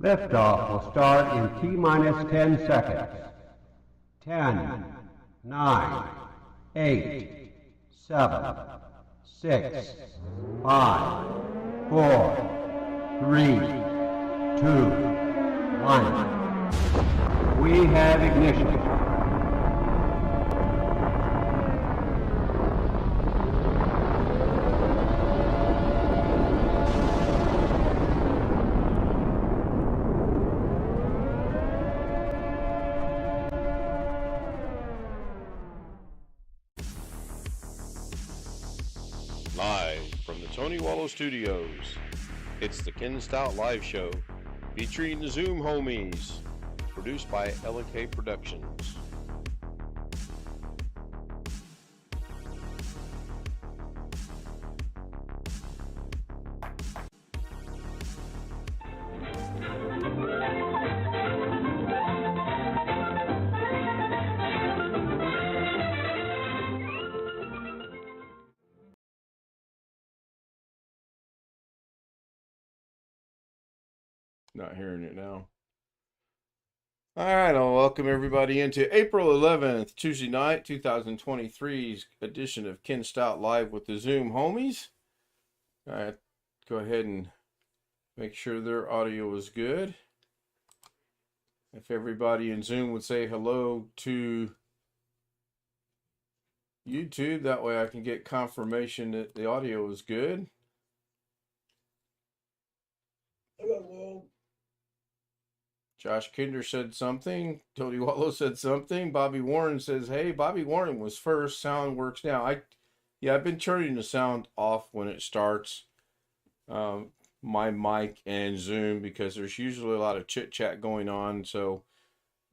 Liftoff will start in T-minus 10 seconds. 10, 9, 8, 7, 6, 5, 4, 3, 2, 1. We have ignition. Live from the Tony Wallow Studios, it's the Ken Stout Live Show featuring the Zoom homies, produced by L&K Productions. Not hearing it now. All right, I'll welcome everybody into April 11th, Tuesday night, 2023's edition of Ken Stout Live with the Zoom homies. All right, go ahead and make sure their audio is good. If everybody in Zoom would say hello to YouTube, that way I can get confirmation that the audio is good. Hello. Josh Kinder said something. Tony Wallow said something. Bobby Warren says, hey, Bobby Warren was first. Sound works now. I've been turning the sound off when it starts. My mic and Zoom, because there's usually a lot of chit chat going on. So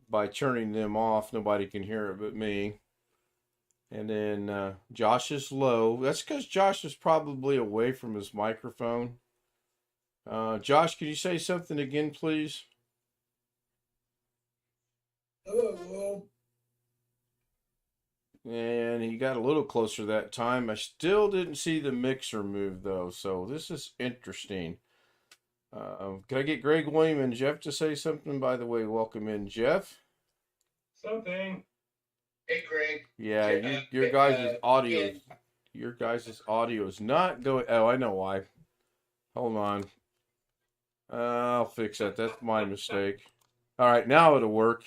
by turning them off, nobody can hear it but me. And then Josh is low. That's because Josh is probably away from his microphone. Josh, can you say something again, please? Hello. And he got a little closer that time. I still didn't see the mixer move, though, so this is interesting. Can I get Greg, William, and Jeff to say something? By the way, welcome in, Jeff. Something. Hey, Greg. Yeah, your guys' audio, is not going. Oh, I know why. Hold on. I'll fix that. That's my mistake. All right, now it'll work.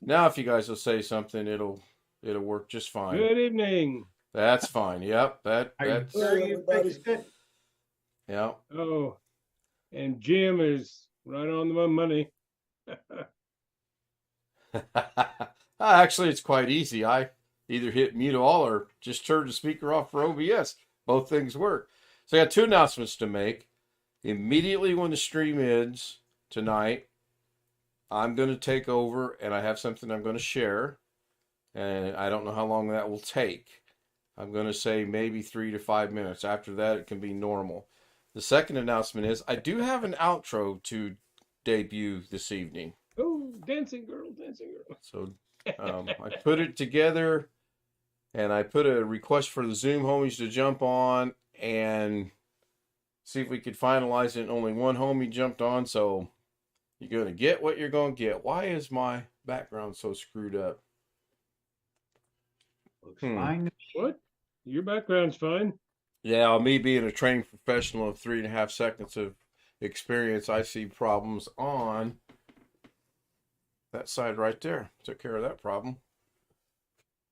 Now, if you guys will say something, it'll work just fine. Good evening. That's fine. Yep, that's. You fixed it? Yeah. Oh, and Jim is right on the money. Actually, it's quite easy. I either hit mute all or just turn the speaker off for OBS. Both things work. So I got two announcements to make. Immediately when the stream ends tonight, I'm going to take over, and I have something I'm going to share, and I don't know how long that will take. I'm going to say maybe 3 to 5 minutes. After that, it can be normal. The second announcement is I do have an outro to debut this evening. Oh, dancing girl. So I put it together, and I put a request for the Zoom homies to jump on and see if we could finalize it. Only one homie jumped on, so you're going to get what you're going to get. Why is my background so screwed up? Looks fine. What? Your background's fine. Yeah, me being a trained professional of 3.5 seconds of experience, I see problems on that side right there. Took care of that problem.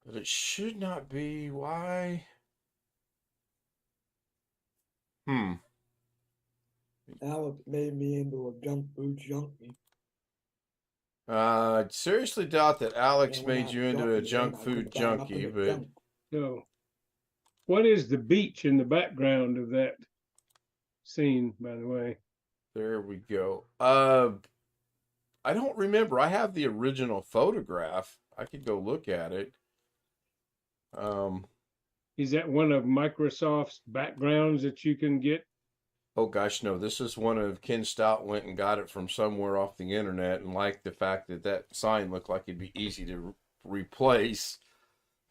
But it should not be. Why? Alex made me into a junk food junkie. I seriously doubt that Alex And when made I you was into a junkie, junk I food could climb up junkie, in the but junk. So, what is the beach in the background of that scene, by the way? there we go. I don't remember. I have the original photograph. I could go look at it. Is that one of Microsoft's backgrounds that you can get? Oh gosh, no, this is one of Ken Stout went and got it from somewhere off the internet and liked the fact that that sign looked like it'd be easy to replace.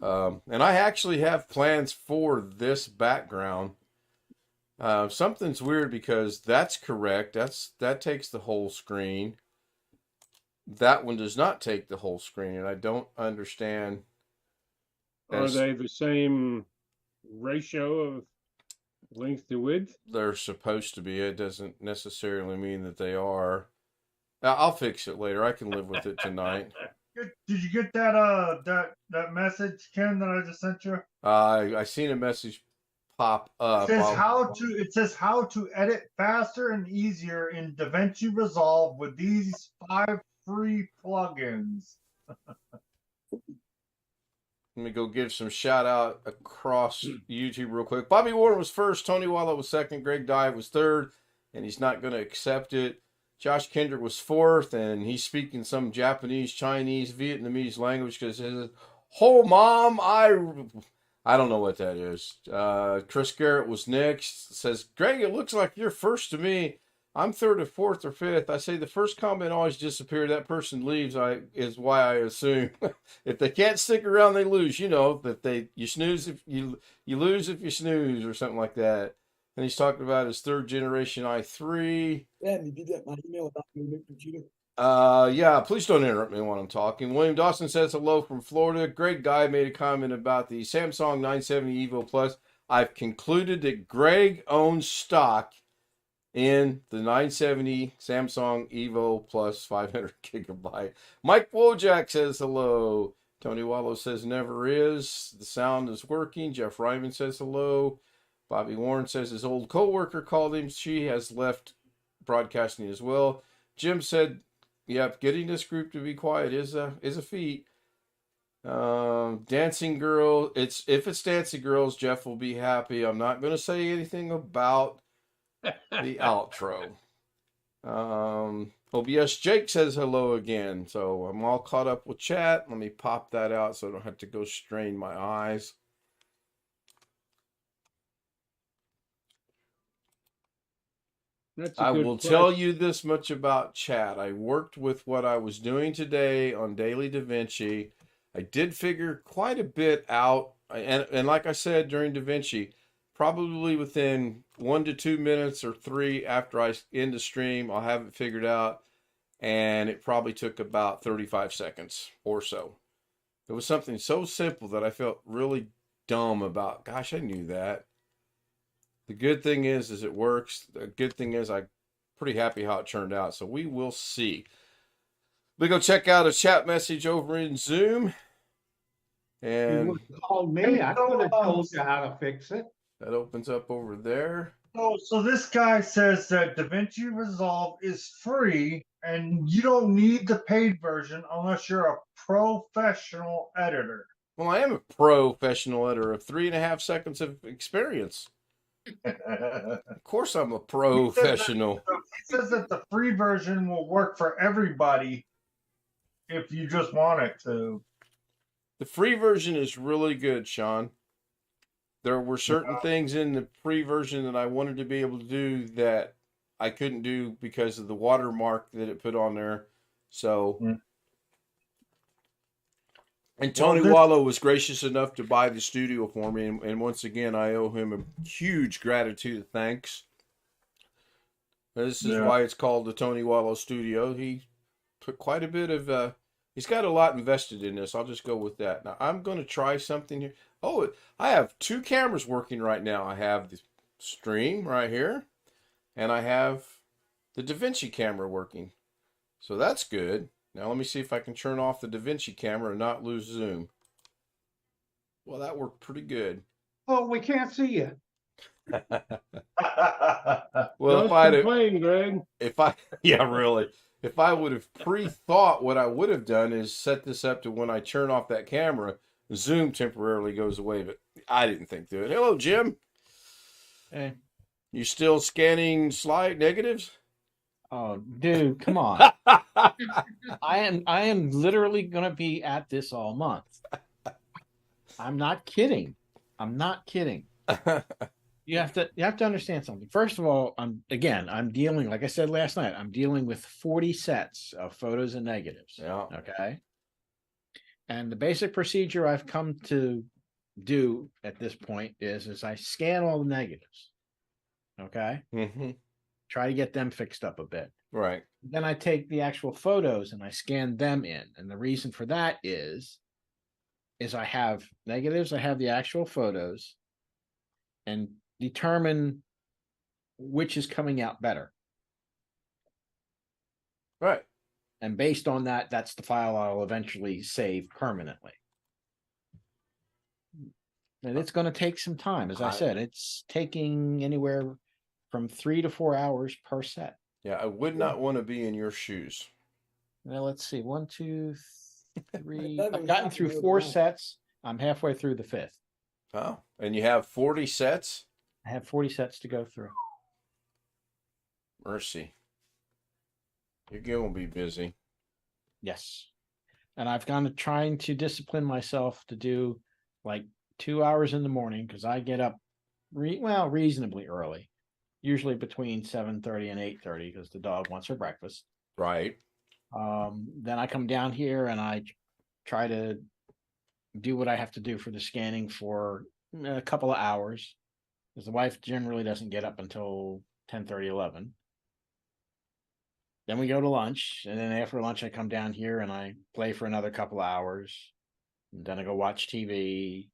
And I actually have plans for this background. Something's weird because that's correct. That takes the whole screen. That one does not take the whole screen, and I don't understand. Are they the same ratio of length to width? They're supposed to be. It doesn't necessarily mean that they are. I'll fix it later. I can live with it tonight. Did you get that that message, Ken, that I just sent you? I seen a message pop up. It says how to edit faster and easier in DaVinci Resolve with these 5 free plugins. Let me go give some shout out across YouTube real quick. Bobby Warren was first, Tony Wallo was second, Greg Dye was third, and he's not going to accept it. Josh Kendrick was fourth, and he's speaking some Japanese, Chinese, Vietnamese language because his whole mom, I don't know what that is. Chris Garrett was next. Says, Greg, it looks like you're first to me. I'm third or fourth or fifth. I say the first comment always disappears. That person leaves. Is why I assume if they can't stick around, they lose. You know that you snooze if you lose if you snooze or something like that. And he's talking about his third generation i3. Yeah, did you get my email about your new computer? Yeah, please don't interrupt me when I'm talking. William Dawson says hello from Florida. Greg Guy made a comment about the Samsung 970 Evo Plus. I've concluded that Greg owns stock in the 970 Samsung Evo Plus 500 gigabyte. Mike Wojak says hello. Tony Wallo says never is. The sound is working. Jeff Ryman says hello. Bobby Warren says his old co-worker called him. She has left broadcasting as well. Jim said, yep, getting this group to be quiet is a feat. Dancing Girl. If it's Dancing Girls, Jeff will be happy. I'm not going to say anything about the outro. OBS Jake says hello again. So I'm all caught up with chat. Let me pop that out so I don't have to go strain my eyes. I will tell you this much about chat. I worked with what I was doing today on Daily DaVinci. I did figure quite a bit out. And like I said during DaVinci, probably within 1 to 2 minutes or 3 after I end the stream, I'll have it figured out. And it probably took about 35 seconds or so. It was something so simple that I felt really dumb about. Gosh, I knew that. The good thing is it works. The good thing is I'm pretty happy how it turned out. So we will see. We go check out a chat message over in Zoom. And You would have called me. I could have told you how to fix it. that opens up over there. So this guy says that DaVinci Resolve is free and you don't need the paid version unless you're a professional editor. Well, I am a professional editor of 3.5 seconds of experience. Of course I'm a professional. He says that the free version will work for everybody if you just want it to. The free version is really good, Sean. There were certain things in the free version that I wanted to be able to do that I couldn't do because of the watermark that it put on there. So, and Tony Wallo was gracious enough to buy the studio for me. And once again, I owe him a huge gratitude and thanks. This is why it's called the Tony Wallo Studio. He put quite a bit of, he's got a lot invested in this. I'll just go with that. Now, I'm going to try something here. Oh, I have 2 cameras working right now. I have the stream right here, and I have the DaVinci camera working. So that's good. Now let me see if I can turn off the DaVinci camera and not lose Zoom. Well, that worked pretty good. Oh, we can't see you. Well, Greg. If I would have pre-thought, what I would have done is set this up to when I turn off that camera, Zoom temporarily goes away, but I didn't think to it. Hello, Jim. Hey. You still scanning slide negatives? Oh, dude, come on. I am literally going to be at this all month. I'm not kidding. You have to understand something. First of all, I'm dealing, like I said last night, I'm dealing with 40 sets of photos and negatives. Yeah. Okay. And the basic procedure I've come to do at this point is I scan all the negatives. Okay. Mm-hmm. Try to get them fixed up a bit. Right. Then I take the actual photos and I scan them in. And the reason for that is I have negatives, I have the actual photos, and determine which is coming out better. Right. And based on that, that's the file I'll eventually save permanently. And it's going to take some time. As I said, it's taking anywhere from 3 to 4 hours per set. Yeah, I would not want to be in your shoes. Now let's see. 1, 2, 3. That I've is gotten through happening 4 with mine. sets. I'm halfway through the 5th. Oh, and you have 40 sets? I have 40 sets to go through. Mercy. You're going to be busy. Yes. And I've gone trying to discipline myself to do like 2 hours in the morning because I get up reasonably early, usually between 7:30 and 8:30 because the dog wants her breakfast. Right. Then I come down here and I try to do what I have to do for the scanning for a couple of hours because the wife generally doesn't get up until 10:30, 11. Then we go to lunch, and then after lunch, I come down here and I play for another couple of hours. And then I go watch TV,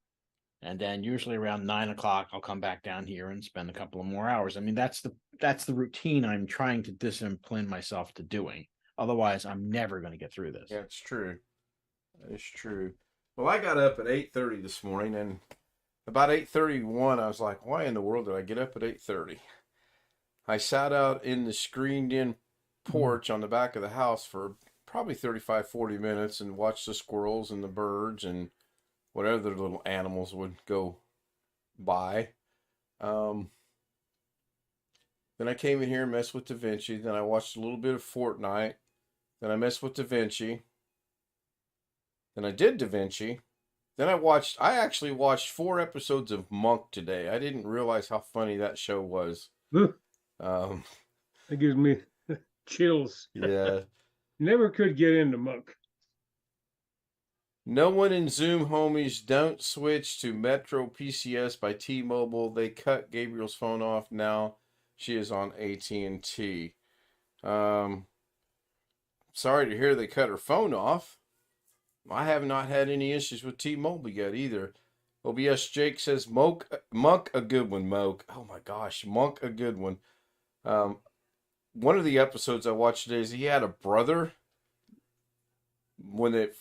and then usually around 9 o'clock, I'll come back down here and spend a couple of more hours. I mean, that's the routine I'm trying to discipline myself to doing. Otherwise, I'm never going to get through this. Yeah, it's true. It's true. Well, I got up at 8:30 this morning, and about 8:31, I was like, why in the world did I get up at 8:30? I sat out in the screened-in porch on the back of the house for probably 35, 40 minutes and watched the squirrels and the birds and whatever little animals would go by. Then I came in here and messed with Da Vinci. Then I watched a little bit of Fortnite. Then I messed with Da Vinci. Then I did Da Vinci. Then I actually watched 4 episodes of Monk today. I didn't realize how funny that show was. That gives me chills. Yeah. Never could get into Monk. No one in Zoom homies, don't switch to Metro PCS by T-Mobile. They cut Gabriel's phone off. Now she is on AT&T. Sorry to hear they cut her phone off. I have not had any issues with T-Mobile yet either. OBS Jake says, Monk a good one, Moke. Oh my gosh, Monk a good one. One of the episodes I watched today is he had a brother. When it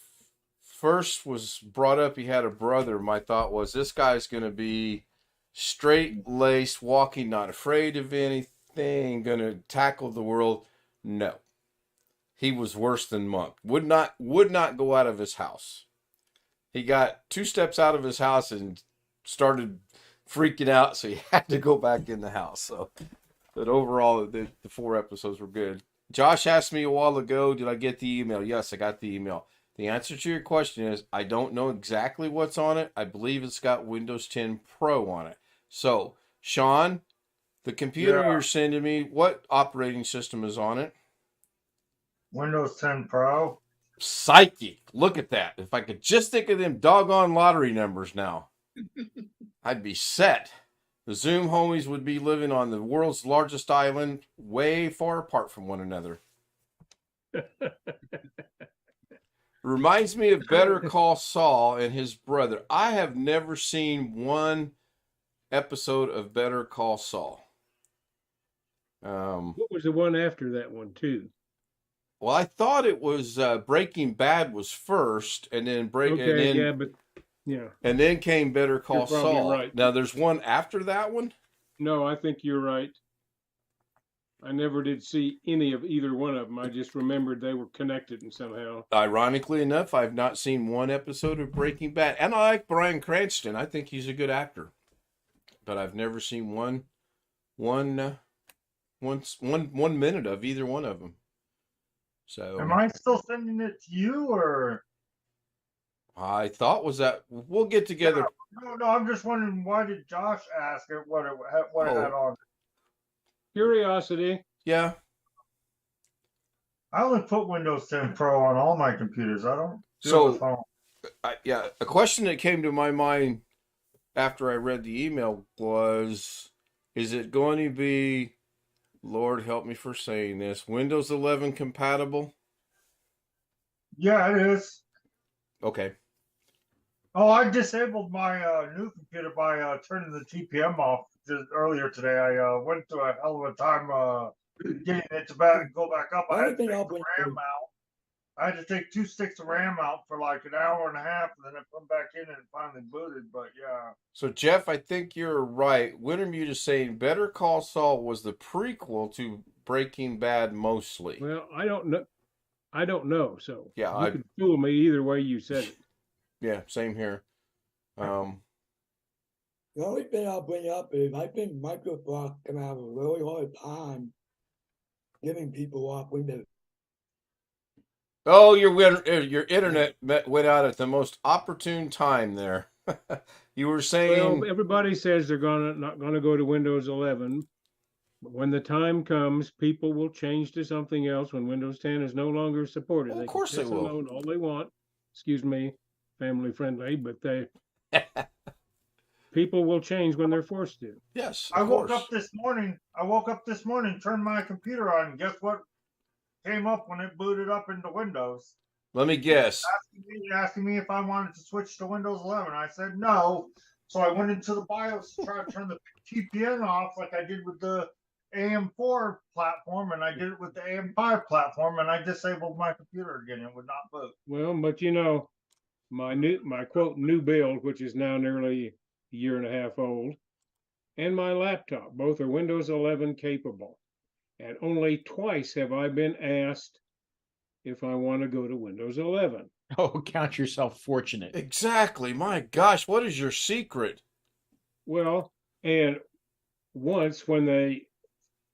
first was brought up, he had a brother. My thought was, this guy's going to be straight-laced, walking, not afraid of anything, going to tackle the world. No. He was worse than Monk. Would not go out of his house. He got 2 steps out of his house and started freaking out, so he had to go back in the house. So, but overall, the 4 episodes were good. Josh asked me a while ago, did I get the email? Yes, I got the email. The answer to your question is, I don't know exactly what's on it. I believe it's got Windows 10 Pro on it. So, Sean, the computer you're sending me, what operating system is on it? Windows 10 Pro. Psychic. Look at that. If I could just think of them doggone lottery numbers now, I'd be set. The Zoom homies would be living on the world's largest island, way far apart from one another. Reminds me of Better Call Saul and his brother. I have never seen one episode of Better Call Saul. What was the one after that one, too? Well, I thought it was Breaking Bad was first, and then and then came Better Call You're probably Saul. right. Now there's one after that one. No, I think you're right. I never did see any of either one of them. I just remembered they were connected and somehow. Ironically enough, I've not seen one episode of Breaking Bad, and I like Bryan Cranston. I think he's a good actor, but I've never seen one minute of either one of them. So, Am I still sending it to you, or? I thought was that we'll get together. No, I'm just wondering, why did Josh ask it what it had on? Curiosity. Yeah. I only put Windows 10 Pro on all my computers. I don't do So, it with home. A question that came to my mind after I read the email was, Is it going to be, Lord help me for saying this, Windows 11 compatible? Yeah, it is. Okay. Oh, I disabled my new computer by turning the TPM off just earlier today. I went to a hell of a time getting it to go back up. I had to Only thing take I'll the bring RAM out. I had to take 2 sticks of RAM out for like an hour and a half, and then I put them back in and it finally booted. But yeah, So, Jeff, I think you're right. Wintermute is saying Better Call Saul was the prequel to Breaking Bad mostly. Well, I don't know. I don't know. So Yeah, you could fool me either way you said it. Yeah, same here. The only thing I'll bring up is I think Microsoft can have a really hard time giving people off Windows. Oh, your internet went out at the most opportune time there. You were saying, Well, everybody says they're not gonna go to Windows 11. But when the time comes, people will change to something else when Windows 10 is no longer supported. Well, of They course can they piss will. alone all they want. Excuse me, family friendly, but people will change when they're forced to. yes, I of woke course. up this morning. Turned my computer on, and guess what came up when it booted up into Windows? Let me guess. Asking me if I wanted to switch to Windows 11. I said no. So I went into the BIOS to try to turn the TPN off like I did with the AM4 platform, and I did it with the AM5 platform, and I disabled my computer again. It would not boot. Well, but my quote new build, which is now nearly a year and a half old, and my laptop, both are Windows 11 capable. And only twice have I been asked if I want to go to Windows 11. Oh, count yourself fortunate. Exactly. My gosh, what is your secret? Well, and once when they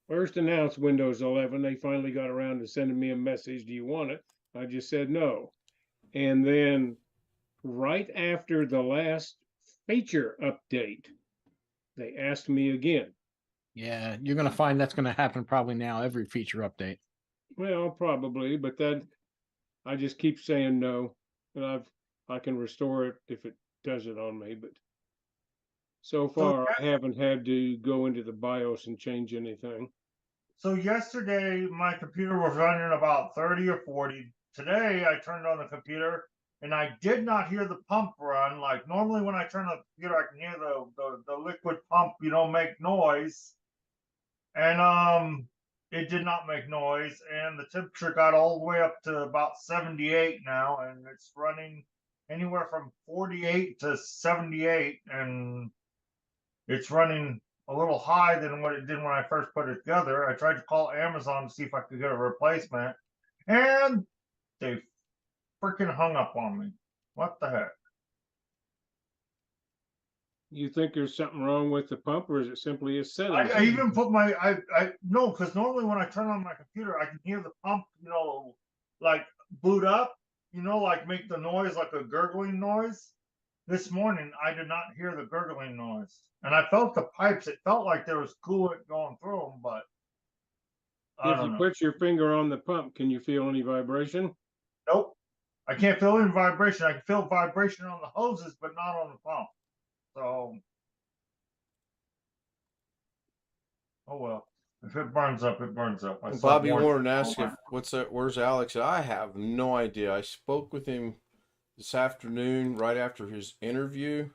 first announced Windows 11, they finally got around to sending me a message, do you want it? I just said no. And then right after the last feature update, they asked me again. Yeah, you're gonna find that's gonna happen probably now every feature update. Well, probably, but that I just keep saying no, and I can restore it if it does it on me, but so far I haven't had to go into the BIOS and change anything. So yesterday my computer was running about 30 or 40. Today I turned on the computer and I did not hear the pump run. Like normally when I turn on the computer, I can hear the liquid pump, make noise. And it did not make noise, and the temperature got all the way up to about 78 now, and it's running anywhere from 48 to 78, and it's running a little high than what it did when I first put it together. I tried to call Amazon to see if I could get a replacement, and they freaking hung up on me. What the heck? You think there's something wrong with the pump, or is it simply a setting? I even put my I no, because normally when I turn on my computer, I can hear the pump, like boot up, like make the noise like a gurgling noise. This morning, I did not hear the gurgling noise, and I felt the pipes. It felt like there was coolant going through them, but I If don't you know. put your finger on the pump, can you feel any vibration? Nope, I can't feel any vibration. I can feel vibration on the hoses, but not on the pump. So, oh well. If it burns up, it burns up. Bobby Warren asked where's Alex? I have no idea. I spoke with him this afternoon right after his interview,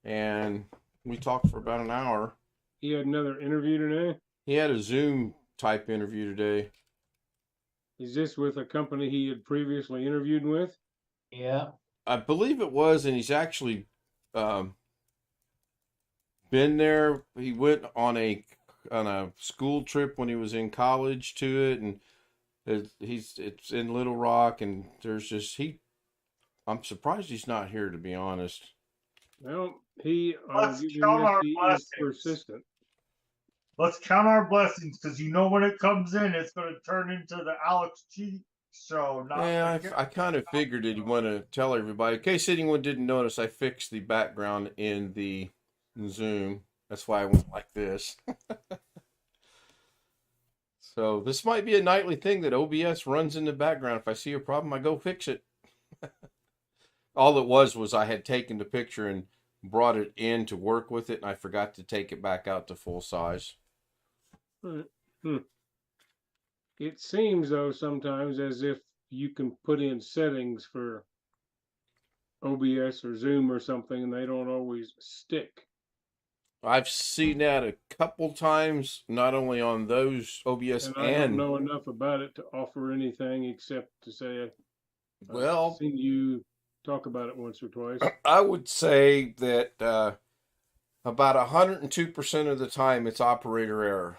and we talked for about an hour. He had another interview today. He had a Zoom type interview today. Is this with a company he had previously interviewed with? Yeah. I believe it was, and he's actually been there. He went on a school trip when he was in college to it, and it's in Little Rock, and there's just I'm surprised he's not here, to be honest. Well, Let's count our is blessings. persistent. Let's count our blessings, because when it comes in, it's going to turn into the Alex G show. Yeah, I kind of figured it. You want to tell everybody. In case anyone didn't notice, I fixed the background in the Zoom. That's why I went like this. So this might be a nightly thing that OBS runs in the background. If I see a problem, I go fix it. All it was I had taken the picture and brought it in to work with it, and I forgot to take it back out to full size. It seems though sometimes as if you can put in settings for OBS or Zoom or something, and they don't always stick. I've seen that a couple times, not only on those OBS And I don't know enough about it to offer anything except to say well, I've seen you talk about it once or twice. I would say that about 102% of the time it's operator error.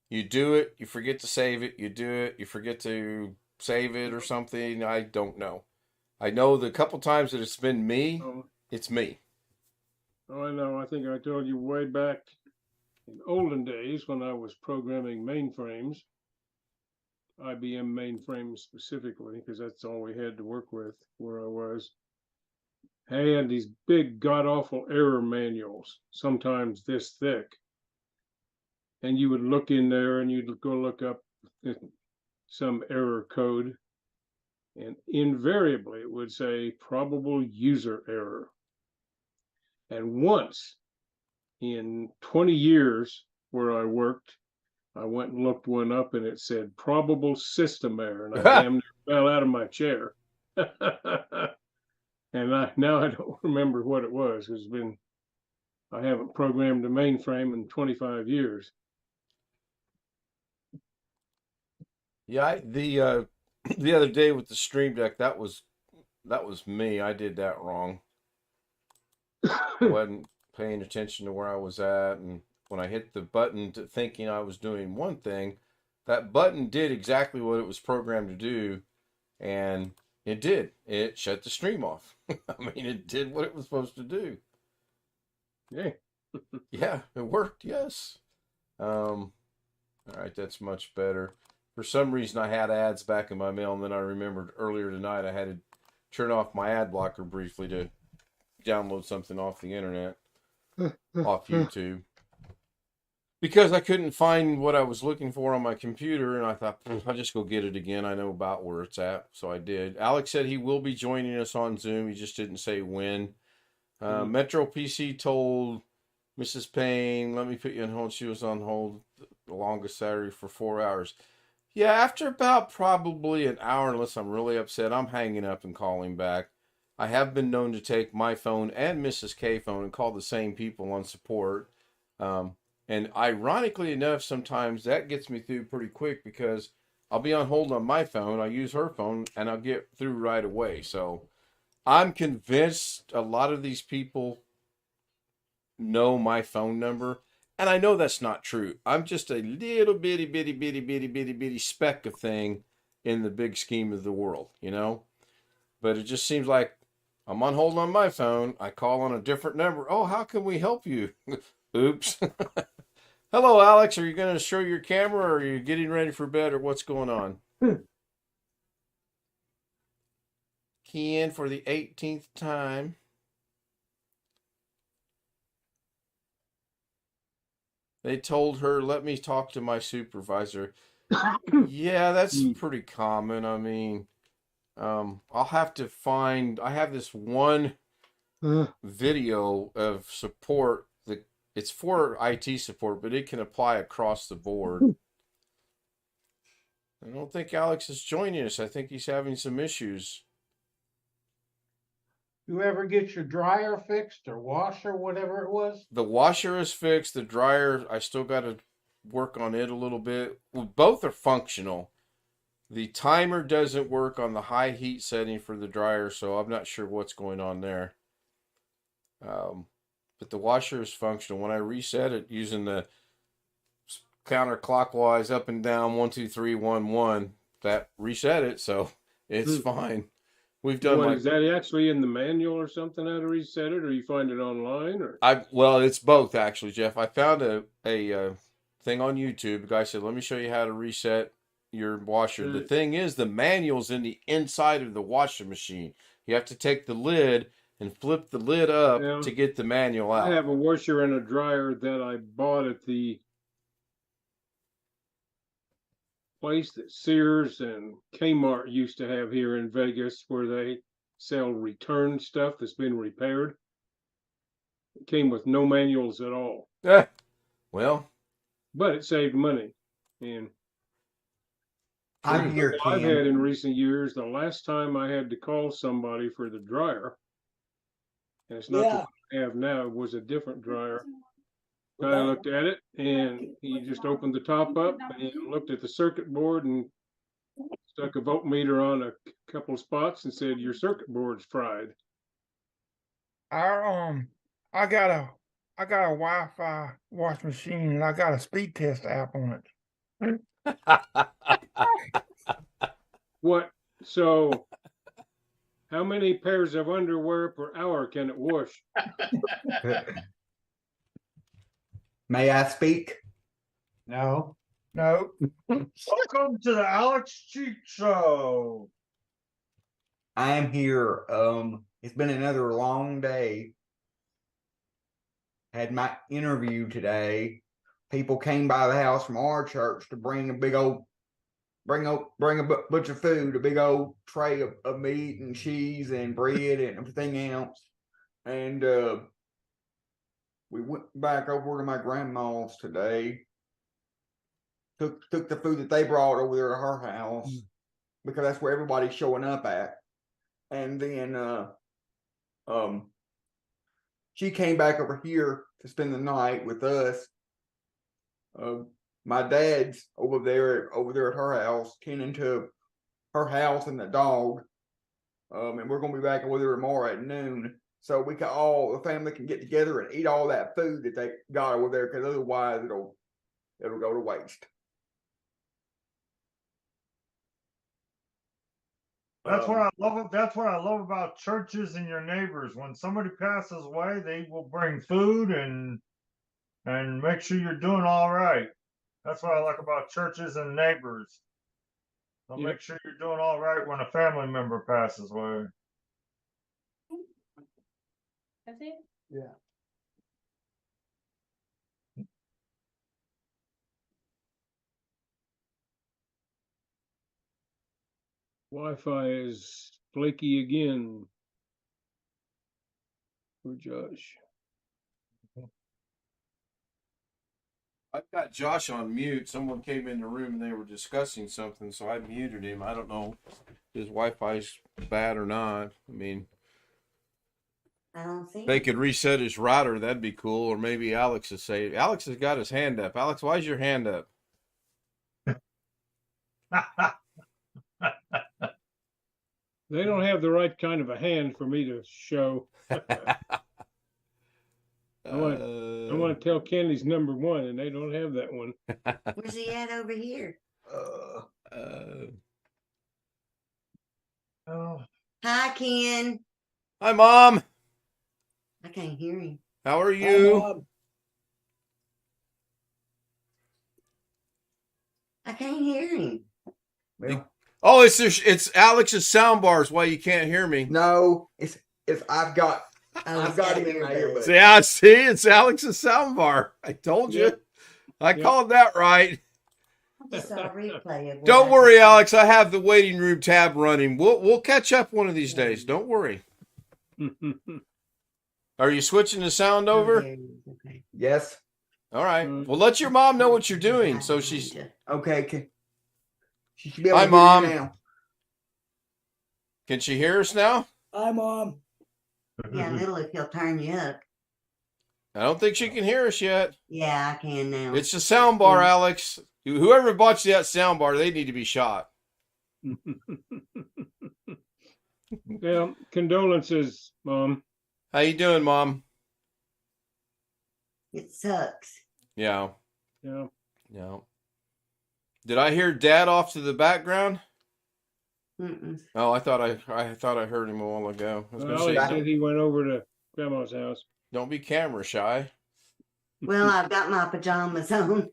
You do it, you forget to save it, you do it, you forget to save it or something. I don't know. I know the couple times that it's been me, it's me. Oh, I know. I think I told you way back in olden days when I was programming mainframes, IBM mainframes specifically, because that's all we had to work with where I was. I had these big god awful error manuals, sometimes this thick. And you would look in there and you'd go look up some error code. And invariably it would say probable user error. And once in 20 years where I worked, I went and looked one up and it said probable system error. And I damn near fell out of my chair. And now I don't remember what it was. I haven't programmed a mainframe in 25 years. Yeah, the other day with the Stream Deck, that was me. I did that wrong. I wasn't paying attention to where I was at, and when I hit the button thinking I was doing one thing, that button did exactly what it was programmed to do, and it did. It shut the stream off. I mean, it did what it was supposed to do. Yeah. Yeah, it worked, yes. All right, that's much better. For some reason, I had ads back in my mail, and then I remembered earlier tonight I had to turn off my ad blocker briefly to download something off the internet, off YouTube. Because I couldn't find what I was looking for on my computer, and I thought, I'll just go get it again. I know about where it's at, so I did. Alex said he will be joining us on Zoom. He just didn't say when. Metro PC told Mrs. Payne, let me put you on hold. She was on hold the longest Saturday for 4 hours. Yeah, after about probably an hour, unless I'm really upset, I'm hanging up and calling back. I have been known to take my phone and Mrs. K phone and call the same people on support. And ironically enough, sometimes that gets me through pretty quick because I'll be on hold on my phone, I'll use her phone, and I'll get through right away. So I'm convinced a lot of these people know my phone number. And I know that's not true. I'm just a little bitty speck of thing in the big scheme of the world, you know? But it just seems like I'm on hold on my phone. I call on a different number. Oh, how can we help you? Oops. Hello, Alex. Are you going to show your camera or are you getting ready for bed or what's going on? Key in for the 18th time. They told her, let me talk to my supervisor. Yeah, that's pretty common. I mean, I'll have to find, I have this one video of support that it's for IT support, but it can apply across the board. I don't think Alex is joining us. I think he's having some issues. You ever get your dryer fixed or washer, whatever it was? The washer is fixed. The dryer, I still got to work on it a little bit. Well, both are functional. The timer doesn't work on the high heat setting for the dryer, so I'm not sure what's going on there. But the washer is functional. When I reset it using the counterclockwise up and down 1, 2, 3, 1, 1, that reset it, so it's fine. We've done. Is that actually in the manual or something how to reset it, or you find it online? Or well, it's both actually, Jeff. I found a thing on YouTube. The guy said, "Let me show you how to reset your washer." The thing is, the manual's in the inside of the washing machine. You have to take the lid and flip the lid up to get the manual out. I have a washer and a dryer that I bought at the place that Sears and Kmart used to have here in Vegas, where they sell return stuff that's been repaired. came with no manuals at all, Well, but it saved money. And I'm here, I've had Ken. in recent years, the last time I had to call somebody for the dryer, and it's not the Yeah. one I have now, it was a different dryer. Well, Guy that- looked at it and he just opened the top up and looked at the circuit board and stuck a voltmeter on a couple of spots and said, "Your circuit board's fried." Our I got a Wi-Fi wash machine and I got a speed test app on it. What? So, how many pairs of underwear per hour can it wash? May I speak? No, No, Welcome to the Alex Cheat Show. I am here. It's been another long day. Had my interview today. People came by the house from our church to bring a bunch of food, a big old tray of meat and cheese and bread and everything else. And we went back over to my grandma's today. Took the food that they brought over there to her house because that's where everybody's showing up at. And then she came back over here to spend the night with us. My dad's over there at her house, tending to her house and the dog. And we're gonna be back over there tomorrow at noon. So the family can get together and eat all that food that they got over there, because otherwise it'll go to waste. That's what I love. That's what I love about churches and your neighbors. When somebody passes away, they will bring food and make sure you're doing all right. That's what I like about churches and neighbors. They'll Yep. make sure you're doing all right when a family member passes away. That's it? Yeah. Wi-Fi is flaky again for Josh. I've got Josh on mute. Someone came in the room and they were discussing something, so I muted him. I don't know if his Wi-Fi's bad or not. I mean, I don't see they it. could reset his router. That'd be cool. Or maybe Alex is saying. Alex has got his hand up. Alex, why's your hand up? They don't have the right kind of a hand for me to show. I want to tell Kenny's number one, and they don't have that one. Where's he at over here? Oh, Hi, Ken. Hi, Mom. I can't hear him. How are Hi, you? Mom. I can't hear him. Well, Oh, it's Alex's sound bars. Why you can't hear me? no, it's I've got Oh, I've he's got got him in my earbuds. earbud. See, I see. It's Alex's sound bar. I told you. Yep. I Yep. called that right. I just saw a replay of what Don't I worry, just- Alex. I have the waiting room tab running. We'll catch up one of these days. Don't worry. Are you switching the sound Oh, over? there he is. Okay. Yes. All right. Well, let your mom know what you're doing. So I she's. behind Okay. She should be able Hi, to hear you Mom. now. Can she hear us now? Hi, Mom. you. Yeah, little if he'll turn you up. I don't think she can hear us yet. Yeah, I can now. It's the sound bar, Alex. Whoever bought you that sound bar, they need to be shot. Well, condolences, Mom. How you doing, Mom? It sucks. Yeah. Yeah. Yeah. Did I hear Dad off to the background? Mm-mm. Oh, I thought I heard him a while ago. I was Well, gonna he say, said he went over to Grandma's house. don't be camera shy. Well, I've got my pajamas on.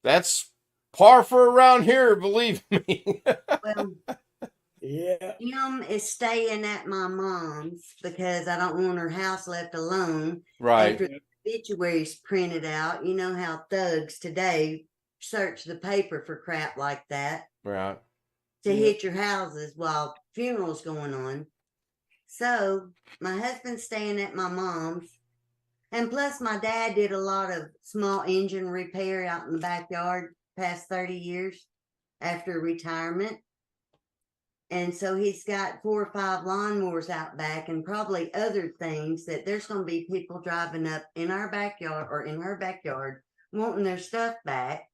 That's par for around here, believe me. Well, Yeah. Jim is staying at my mom's because I don't want her house left alone. Right. After the obituaries printed out, you know how thugs today search the paper for crap like that Right. to Yeah. hit your houses while funerals going on. So my husband's staying at my mom's. And plus my dad did a lot of small engine repair out in the backyard past 30 years after retirement. And so he's got 4 or 5 lawnmowers out back and probably other things that there's going to be people driving up in our backyard or in her backyard wanting their stuff back.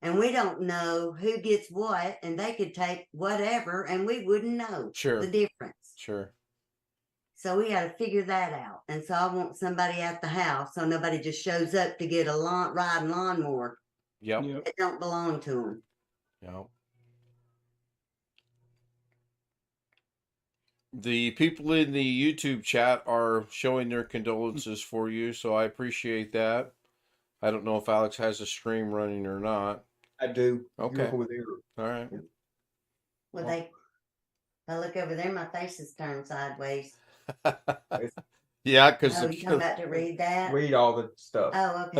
And we don't know who gets what, and they could take whatever and we wouldn't know Sure. the difference. Sure. So we got to figure that out. And so I want somebody at the house so nobody just shows up to get a riding lawnmower Yep. Yep. that don't belong to them. Yep. The people in the YouTube chat are showing their condolences for you, so I appreciate that. I don't know if Alex has a stream running or not. I do. Okay. You're over there. All right. Well, I look over there, my face is turned sideways. Yeah, because Oh, you about to read that? Read all the stuff. Oh,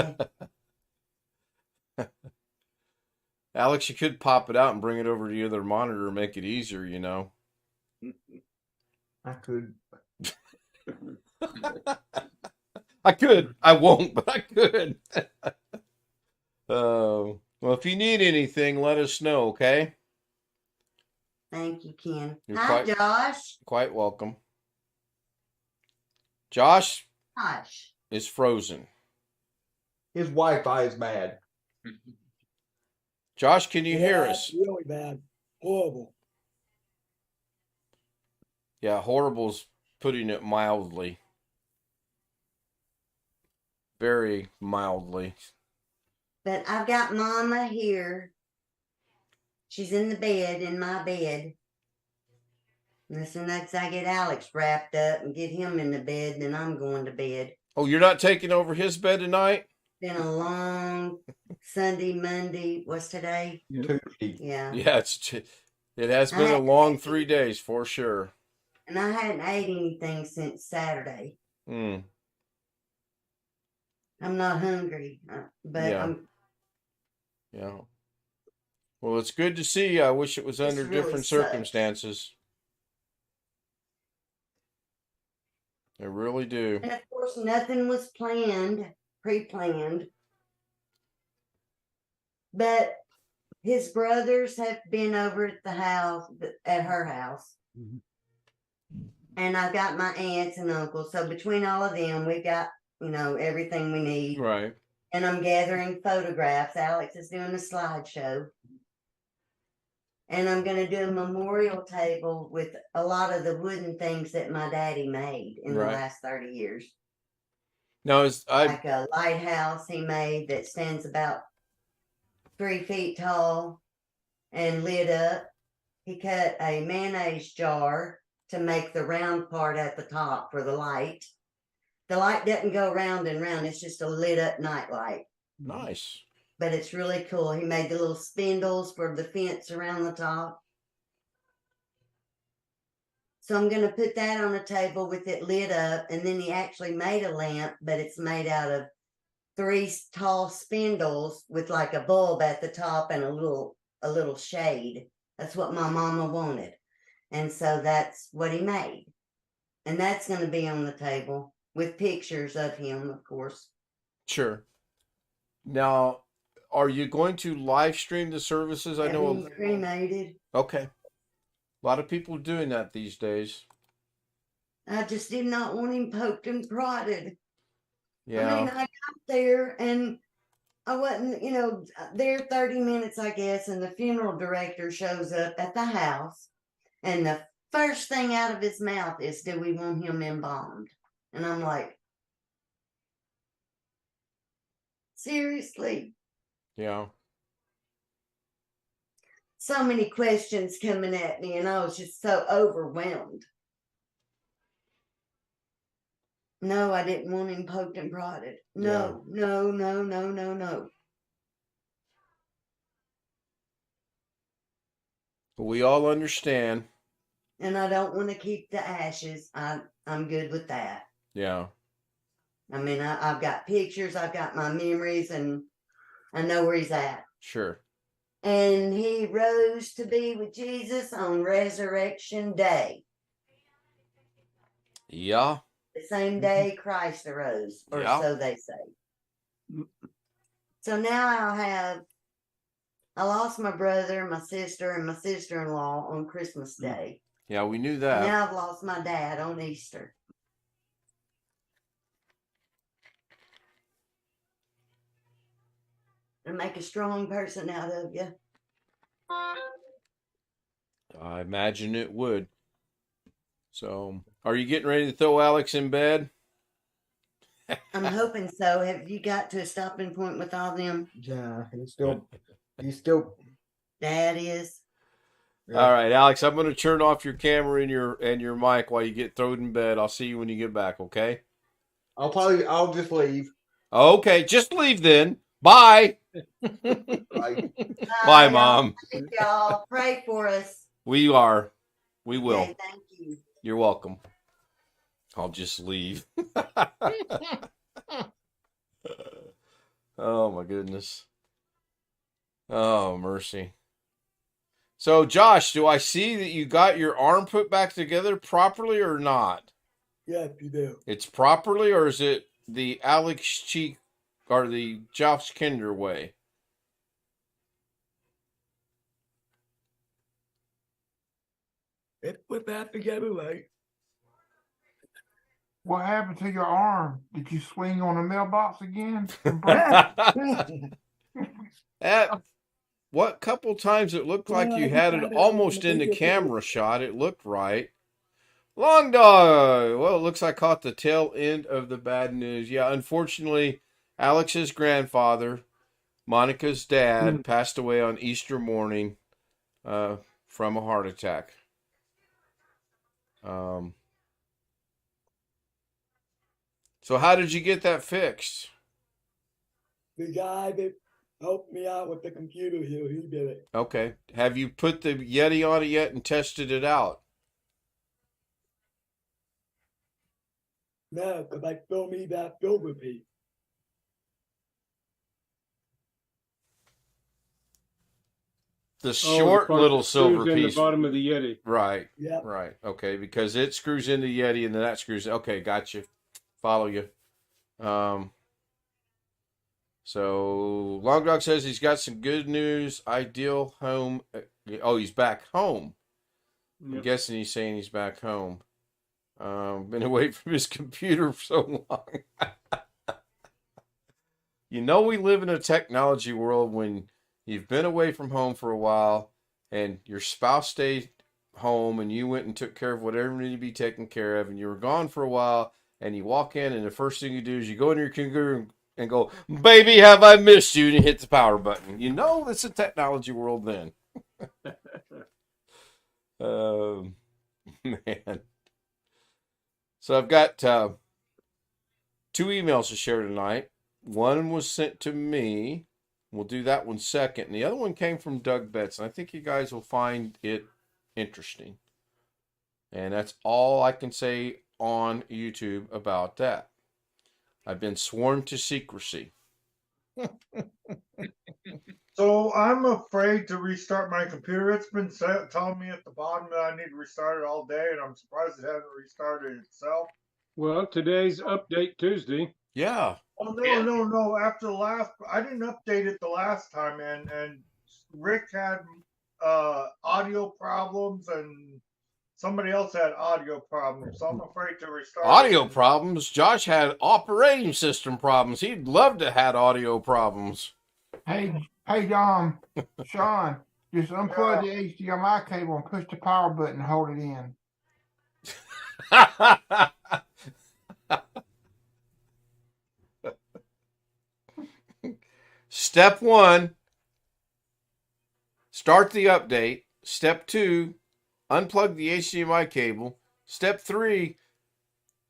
okay. Alex, you could pop it out and bring it over to the other monitor and make it easier, you know. I could. I could. I won't, but I could. Well, if you need anything, let us know, okay? Thank you, Ken. You're Hi, quite- Josh. Quite welcome. Josh Josh. is frozen. His Wi-Fi is bad. Josh, can you hear Yeah, us? Really bad. Horrible. Yeah, horrible's putting it mildly. Very mildly. But I've got Mama here. She's in the bed, in my bed. And as soon as I get Alex wrapped up and get him in the bed, then I'm going to bed. Oh, you're not taking over his bed tonight? Been a long Sunday, Monday. What's today? Tuesday. Yeah. Yeah, it has been a long 3 days for sure. And I hadn't ate anything since Saturday. Mm. I'm not hungry, but Yeah. Yeah. Well, it's good to see you. I wish it was This under really different sucks. circumstances. I really do. And of course, nothing was pre-planned. But his brothers have been over at the house, at her house. Mhm. And I've got my aunts and uncles. So between all of them, we've got, everything we need. Right. And I'm gathering photographs. Alex is doing a slideshow. And I'm going to do a memorial table with a lot of the wooden things that my daddy made in Right. the last 30 years. Now, Like a lighthouse he made that stands about 3 feet tall and lit up. He cut a mayonnaise jar to make the round part at the top for the light. The light doesn't go round and round. It's just a lit up night light. nice. But it's really cool. He made the little spindles for the fence around the top. So I'm going to put that on a table with it lit up. And then he actually made a lamp, but it's made out of 3 tall spindles with like a bulb at the top and a little shade. That's what my mama wanted. And so that's what he made. And that's going to be on the table with pictures of him, of course. Sure. Now, are you going to live stream the services? I know. He's cremated. Okay. A lot of people doing that these days. I just did not want him poked and prodded. Yeah. I mean, I got there and I wasn't, there 30 minutes, I guess, and the funeral director shows up at the house. And the first thing out of his mouth is, do we want him embalmed? And I'm like, seriously? Yeah. So many questions coming at me, and I was just so overwhelmed. No, I didn't want him poked and prodded. No. We all understand. And I don't want to keep the ashes. I'm good with that. Yeah. I mean, I've got pictures, I've got my memories, and I know where he's at. Sure. And he rose to be with Jesus on Resurrection Day. Yeah. The same day Christ arose, or Yeah. so they say. So now I lost my brother, my sister, and my sister-in-law on Christmas Day. Yeah, we knew And that. now I've lost my dad on Easter. And make a strong person out of you. I imagine it would. So, are you getting ready to throw Alex in bed? I'm hoping so. Have you got to a stopping point with all them? Yeah, he's still. Dad is. Yeah. All right, Alex, I'm going to turn off your camera and your mic while you get thrown in bed. I'll see you when you get back, okay? I'll just leave. Okay, just leave then. Bye. Bye. Bye, Mom. Thank y'all. Pray for us. We are. We will. Okay, thank you. You're welcome. I'll just leave. Oh, my goodness. Oh, mercy. So, Josh, do I see that you got your arm put back together properly or not? Yeah, you do. It's properly, or is it the Alex Cheek or the Josh Kinder way? It put that together right. What happened to your arm? Did you swing on a mailbox again? At what couple times it looked like you had it almost in the camera shot. It looked right. Long dog. Well, it looks like I caught the tail end of the bad news. Yeah, unfortunately, Alex's grandfather, Monica's dad, passed away on Easter morning from a heart attack. So how did you get that fixed? The guy that helped me out with the computer here, he did it. Okay. Have you put the Yeti on it yet and tested it out? No, because I still need that filter piece. The Oh, short part little that screws silver in piece. the bottom of the Yeti. Right. Yep. Right. Okay. Because it screws into the Yeti and then that screws. Okay. Gotcha. Follow you. So Long Dog says he's got some good news. Ideal home. Oh, he's back home. I'm Yep. guessing he's saying he's back home. Been away from his computer for so long. You know, we live in a technology world when you've been away from home for a while and your spouse stayed home and you went and took care of whatever needed to be taken care of and you were gone for a while and you walk in and the first thing you do is you go in your computer and go, baby, have I missed you? And you hit the power button. You know, it's a technology world then. Man. So I've got 2 emails to share tonight. One was sent to me. We'll do that one second. And the other one came from Doug Betts. And I think you guys will find it interesting. And that's all I can say on YouTube about that. I've been sworn to secrecy. So I'm afraid to restart my computer. It's been telling me at the bottom that I need to restart it all day, and I'm surprised it hasn't restarted itself. Well, today's update Tuesday. Yeah. Oh no! After the last, I didn't update it the last time, and Rick had audio problems, and somebody else had audio problems. So I'm afraid to restart. Audio problems? Josh had operating system problems. He'd love to have audio problems. Hey, Sean, just unplug the HDMI cable and push the power button and hold it in. Step 1, start the update. Step 2, unplug the HDMI cable. Step 3,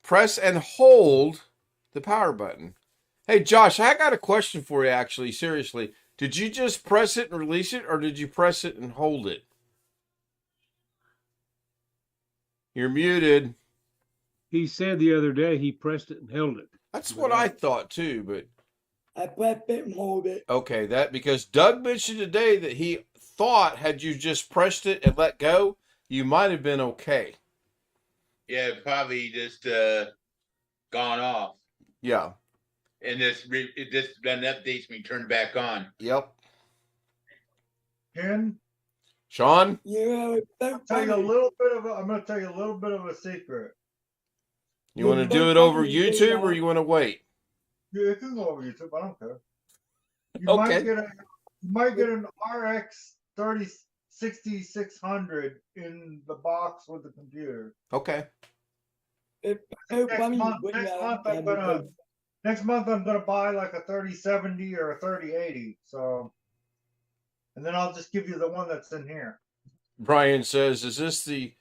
press and hold the power button. Hey, Josh, I got a question for you, actually, seriously. Did you just press it and release it, or did you press it and hold it? You're muted. He said the other day he pressed it and held it. That's what I thought, too, but... I pressed it and hold it. Okay, that because Doug mentioned today that he thought had you just pressed it and let go, you might have been okay. Yeah, probably just gone off. Yeah. And it just then updates me, turned back on. Yep. Ken, Sean? It's so I'm gonna tell you a little bit of a secret. You want to do it over YouTube or you want to wait? Yeah, it can go over YouTube. I don't care. You Okay. might get an RX 6600 in the box with the computer. Okay. It's so funny you bring Next that month up, I'm Ken, gonna because next month I'm gonna buy like a 3070 or a 3080. So, and then I'll just give you the one that's in here. Brian says, is this the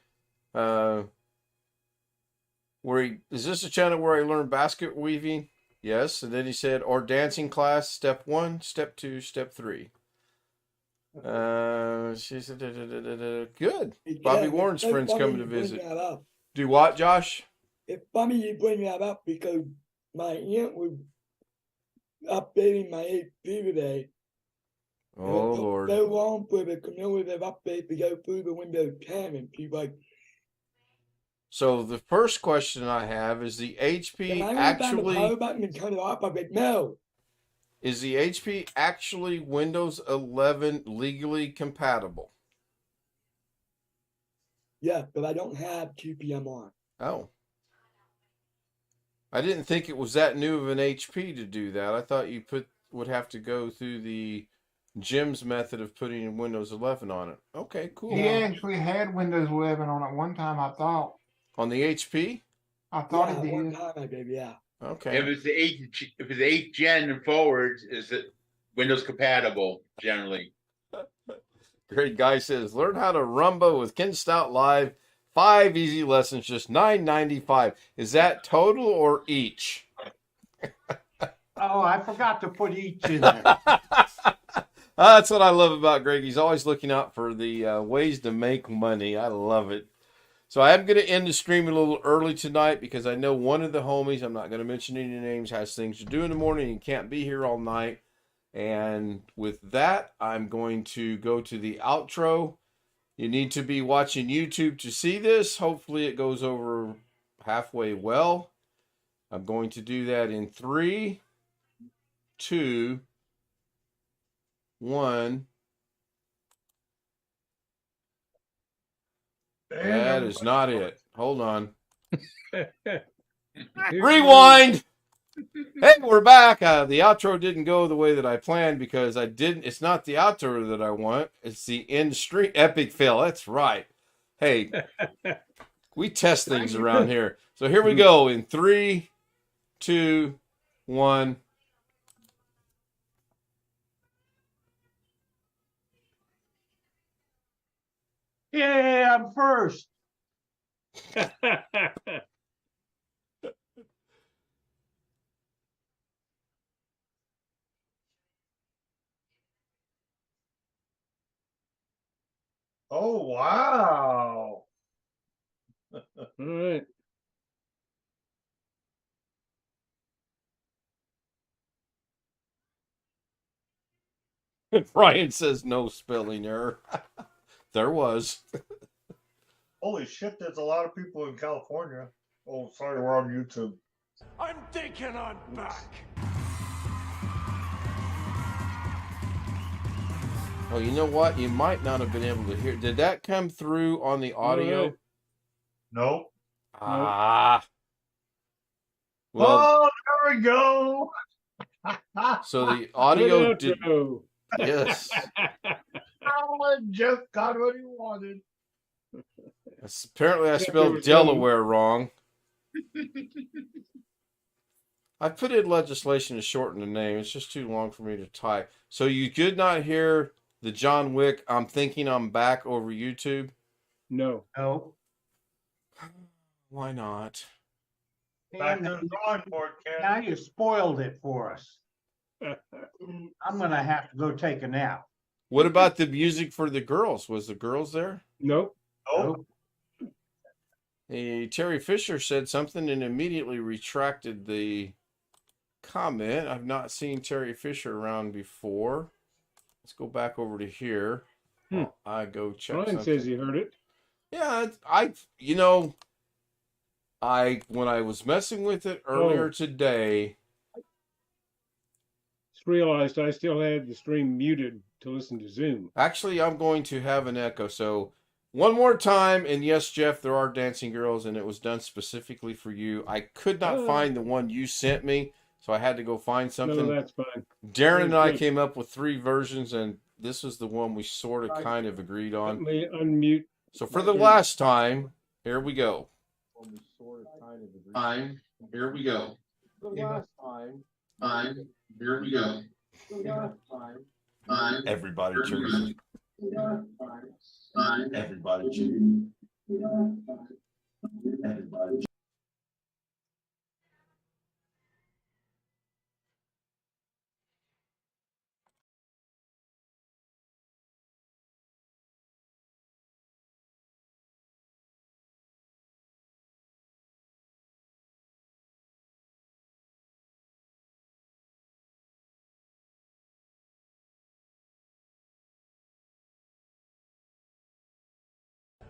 is this the channel where I learned basket weaving? Yes. And then he said, or dancing class, step 1, step 2, step 3. She said, good. Bobby yeah, Warren's it's so friends funny coming to you bring visit. that up. Do what, Josh? It's funny you bring that up because my aunt was updating my HP today. and Oh, it took Lord. so long for the cumulative update to go through the Windows 10, and she's like, So the first question I have is the HP "Can I hold down the power actually button and turn it off?" I'm like, "No." is the HP actually Windows 11 legally compatible? Yeah, but I don't have QPM on. Oh. I didn't think it was that new of an HP to do that. I thought you would have to go through the Jim's method of putting Windows 11 on it. Okay, cool. He actually had Windows 11 on it one time, I thought. On the HP? I thought Yeah, he one did. time I did, yeah. Okay. If it's the 8th gen and forwards, is it Windows compatible generally? Great guy says, learn how to rumba with Ken Stout Live. 5 easy lessons, just $9.95. Is that total or each? Oh, I forgot to put each in there. That's what I love about Greg. He's always looking out for the ways to make money. I love it. So I am going to end the stream a little early tonight because I know one of the homies, I'm not going to mention any names, has things to do in the morning and can't be here all night. And with that, I'm going to go to the outro. You need to be watching YouTube to see this. Hopefully it goes over halfway well. I'm going to do that in 3, 2, 1. That is not it. Hold on. Rewind. Hey, we're back. The outro didn't go the way that I planned because it's not the outro that I want. It's the end stream. Epic fail. That's right. Hey, we test things around here. So here we go in 3, 2, 1. Yeah, I'm first. Oh wow! All right. Brian says no spelling error. There was. Holy shit! There's a lot of people in California. Oh, sorry, we're on YouTube. I'm thinking I'm back. Oh, you know what? You might not have been able to hear. Did that come through on the audio? Nope. Ah. Well, Oh, there we go. so the audio Good did. outro. Yes. Alan just got what he wanted. Apparently, I Yeah, there spelled was Delaware wrong. I put in legislation to shorten the name. It's just too long for me to type. So you could not hear the John Wick "I'm Thinking I'm Back" over YouTube? No. No. Why not? Back And to the drawing board, now Ken. you spoiled it for us. I'm gonna have to go take a nap. What about the music for the girls? Was the girls there? Nope. Nope. Hey, Terry Fisher said something and immediately retracted the comment. I've not seen Terry Fisher around before. Let's go back over to here. Hmm. I go check Brian something. says he heard it. Yeah, I when I was messing with it earlier Oh. today, Just realized I still had the stream muted to listen to Zoom. actually, I'm going to have an echo. So one more time, and yes, Jeff, there are dancing girls, and it was done specifically for you. I could not Ah. find the one you sent me, so I had to go find something. No, that's fine. Darren and I good. came up with 3 versions, and this is the one we sort of kind of agreed Let on. me unmute. So for the last time, here we go. Here we go. For the last time, here we go. Everybody choose. Everybody choose. Everybody.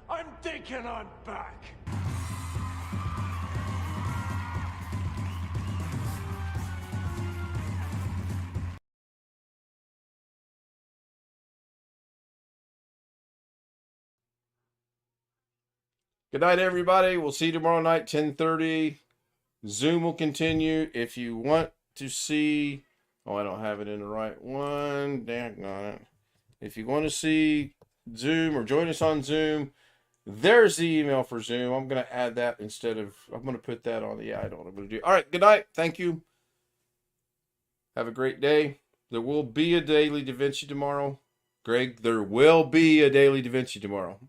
I'm thinking I'm back. Good night, everybody. We'll see you tomorrow night, 10:30. Zoom will continue. If you want to see, I don't have it in the right one. Daggone it. If you want to see Zoom or join us on Zoom, there's the email for Zoom. I'm going to add that instead of, I'm going to put that on the, I don't know what I'm going to do. All right, good night. Thank you. Have a great day. There will be a Daily Da Vinci tomorrow. Greg, there will be a Daily Da Vinci tomorrow.